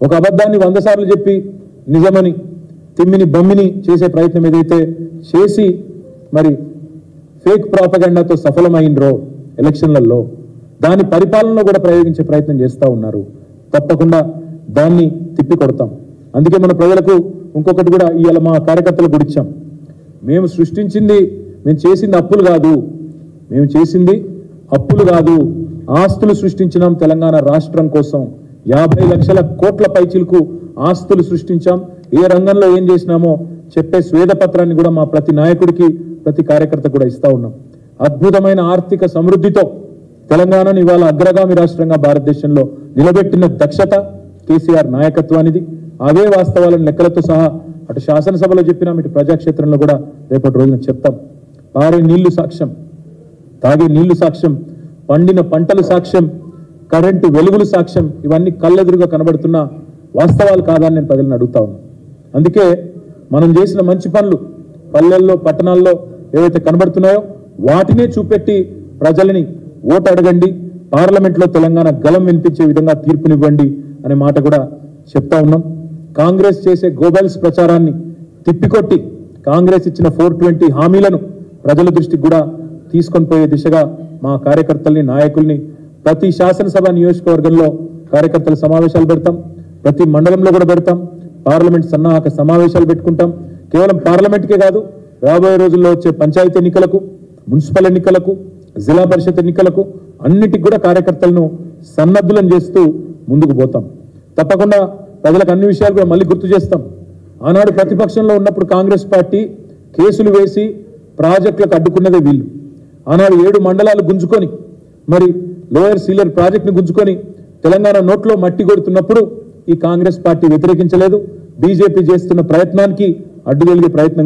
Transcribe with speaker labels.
Speaker 1: ఒక అబద్ధాన్ని 100 సార్లు చెప్పి నిజమని తిమ్మిని బమ్మిని చేసే ప్రయత్నం ఏదైతే చేసి మరి ఫేక్ ప్రాపగండాతో సఫలమైనరో ఎలక్షన్లలో దాని పరిపాలనలో కూడా ప్రయోగించే ప్రయత్నం చేస్తూ ఉన్నారు. తప్పకుండా దాన్ని తిప్పి కొడతాం. అందుకే మన ప్రజలకు ఇంకొకటి కూడా ఇవాళ మా కార్యకర్తలకు కూడా ఇచ్చాం. మేము చేసింది అప్పులు కాదు, మేము చేసింది అప్పులు కాదు, ఆస్తులు సృష్టించినాం. తెలంగాణ రాష్ట్రం కోసం 50 లక్షల కోట్ల పైచిలకు ఆస్తులు సృష్టించాం. ఏ రంగంలో ఏం చేసినామో చెప్పే స్వేదపత్రాన్ని కూడా మా ప్రతి నాయకుడికి ప్రతి కార్యకర్త కూడా ఇస్తా ఉన్నాం. అద్భుతమైన ఆర్థిక సమృద్ధితో తెలంగాణను ఇవాళ అగ్రగామి రాష్ట్రంగా భారతదేశంలో నిలబెట్టిన దక్షత కేసీఆర్ నాయకత్వానిది. అవే వాస్తవాలను లెక్కలతో సహా అటు శాసనసభలో చెప్పినాం, ఇటు ప్రజాక్షేత్రంలో కూడా రేపటి రోజున చెప్తాం. పారే నీళ్లు సాక్ష్యం, తాగే నీళ్లు సాక్ష్యం, పండిన పంటలు సాక్ష్యం, కరెంటు వెలుగులు సాక్ష్యం. ఇవన్నీ కళ్ళెదురుగా కనబడుతున్న వాస్తవాలు కాదని నేను ప్రజలను అడుగుతా ఉన్నాను. అందుకే మనం చేసిన మంచి పనులు పల్లెల్లో పట్టణాల్లో ఏవైతే కనబడుతున్నాయో వాటినే చూపెట్టి ప్రజలని ఓటు అడగండి, పార్లమెంట్లో తెలంగాణ గలం వినిపించే విధంగా తీర్పునివ్వండి అనే మాట కూడా చెప్తా ఉన్నాం. కాంగ్రెస్ చేసే గోబెల్స్ ప్రచారాన్ని తిప్పికొట్టి కాంగ్రెస్ ఇచ్చిన 420 హామీలను ప్రజల దృష్టికి కూడా తీసుకొని పోయే దిశగా మా కార్యకర్తల్ని నాయకుల్ని ప్రతి శాసనసభ నియోజకవర్గంలో కార్యకర్తల సమావేశాలు పెడతాం, ప్రతి మండలంలో కూడా పెడతాం, పార్లమెంట్ సన్నాహక సమావేశాలు పెట్టుకుంటాం. కేవలం పార్లమెంట్కే కాదు, రాబోయే రోజుల్లో వచ్చే పంచాయతీ ఎన్నికలకు, మున్సిపల్ ఎన్నికలకు, జిల్లా పరిషత్ ఎన్నికలకు అన్నిటికి కూడా కార్యకర్తలను సన్నద్ధులను చేస్తూ ముందుకు పోతాం. తప్పకుండా ప్రజలకు అన్ని విషయాలు కూడా మళ్ళీ గుర్తు చేస్తాం. ఆనాడు ప్రతిపక్షంలో ఉన్నప్పుడు కాంగ్రెస్ పార్టీ కేసులు వేసి ప్రాజెక్టులకు అడ్డుకున్నదే వీళ్ళు. ఆనాడు 7 మండలాలు గుంజుకొని మరి లోయర్ సీలర్ ప్రాజెక్టును గుంజుకొని తెలంగాణ నోట్లో మట్టి కొడుతున్నప్పుడు ఈ కాంగ్రెస్ పార్టీ వ్యతిరేకించలేదు. బీజేపీ చేస్తున్న ప్రయత్నానికి అడ్డుగలిగే ప్రయత్నం